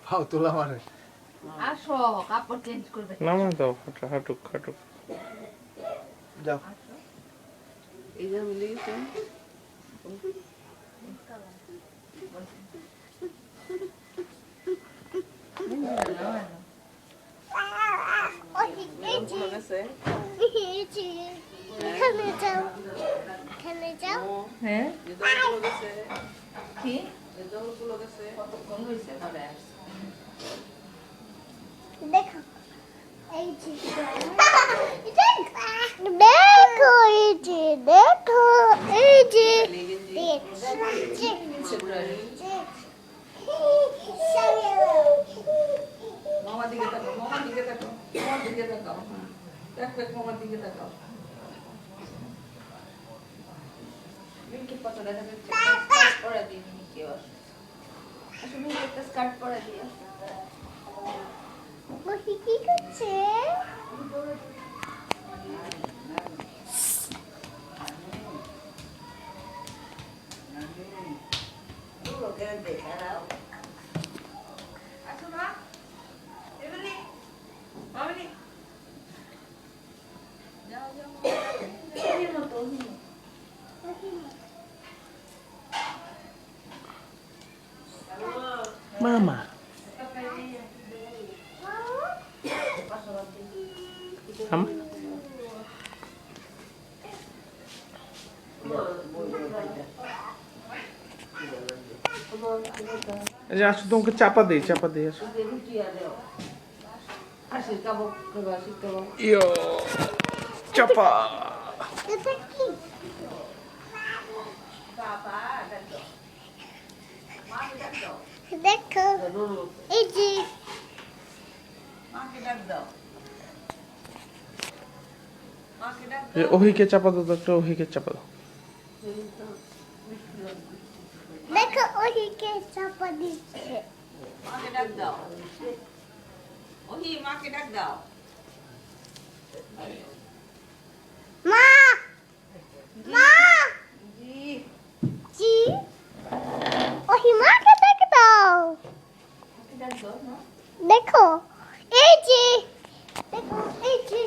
পাও তোলা মানে আসো কাপড় চেঞ্জ করবে নামা দাও হাঁটুক হাঁটুক যাও এই যে মিলে গেছে হ্যাঁ কি দেখো এই যে দেখো এই যে দেখো এই যে মামা দিকে তাকাও মামার দিকে তাকাও মামার দিকে তাকাও দেখ দেখ মামার দিকে তাকাও মিকি পাতা দেখা যাচ্ছে স্কার্ট পরা দিই মিকি আসলে মিকি একটা স্কার্ট পরা দিই বসে কি করছে আসো মা এবারে মামনি যাও যাও এই মতো মামা হাম এই যে আসো তোমাকে চাপা দেই আসো আসি কাবো কাবো আসি কাবো ইয়ো চাপা এটা কি বাবা দেখো মা ডাক দাও দেখো এই যে মাকে ডাক দাও মাকে ডাক এই ওহিকে চাপা দাও একটা ওহিকে চাপা দাও দেখো ওইকে চাপা দিচ্ছে মাকে ডাক দাও ওহি মাকে ডাক দাও মা মা জি জি ওই মাকে দেখো দাও মাকে ডাক দাও না দেখো এই যে দেখো এই যে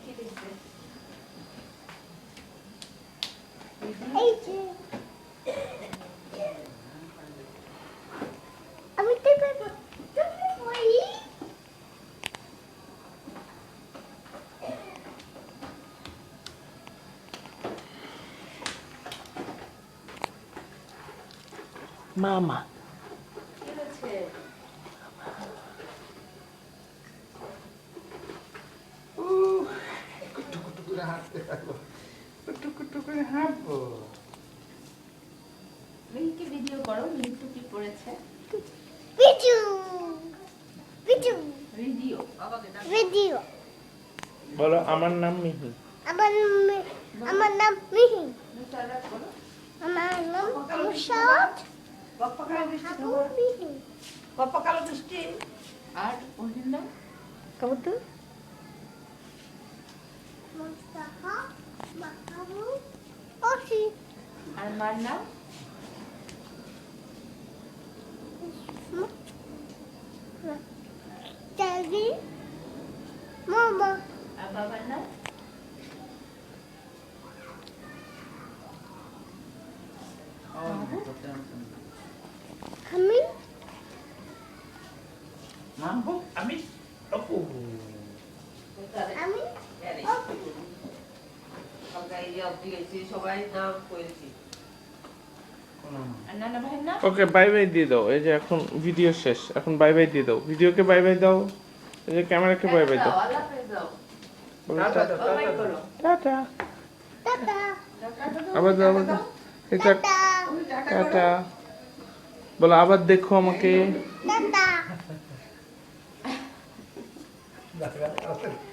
কি দেখবে এই যে আমি তো দেখো ওই মামা কি হচ্ছে কুটু কুটু করে হাঁটতে থাকো টুকু করে হাঁটবো মিহিকে ভিডিও করো মিহি টুপি পরেছে ভিডিও ভিডিও ভিডিও বাবাকে ডাক ভিডিও বলো আমার নাম মিহি আমার নাম মিহি মুখটা ডাক করো আমার নাম মুশাদ বাপ্পা কালো বৃষ্টি আবু মিহি বাপ্পা কালো বৃষ্টি আর ওহির নাম কবুতর মুস্তাফা মাহমুদ ওসি আর মার নাম দাদি মামা আর বাবার নাম আমি মাম্বু আমি অপু আমি সবাই নাম করেছি আর নানা ভাইয়ের নাম ওকে বাই বাই দিয়ে দাও এই যে এখন ভিডিও শেষ এখন বাই বাই দিয়ে দাও ভিডিওকে বাই বাই দাও এই যে ক্যামেরাকে বাই বাই দাও আল্লাহ হাফেজ দাও বলো বাই করো টাটা টাটা আবার দাও এটা টাটা টাটা বলো আবার দেখো আমাকে টাটা দেখা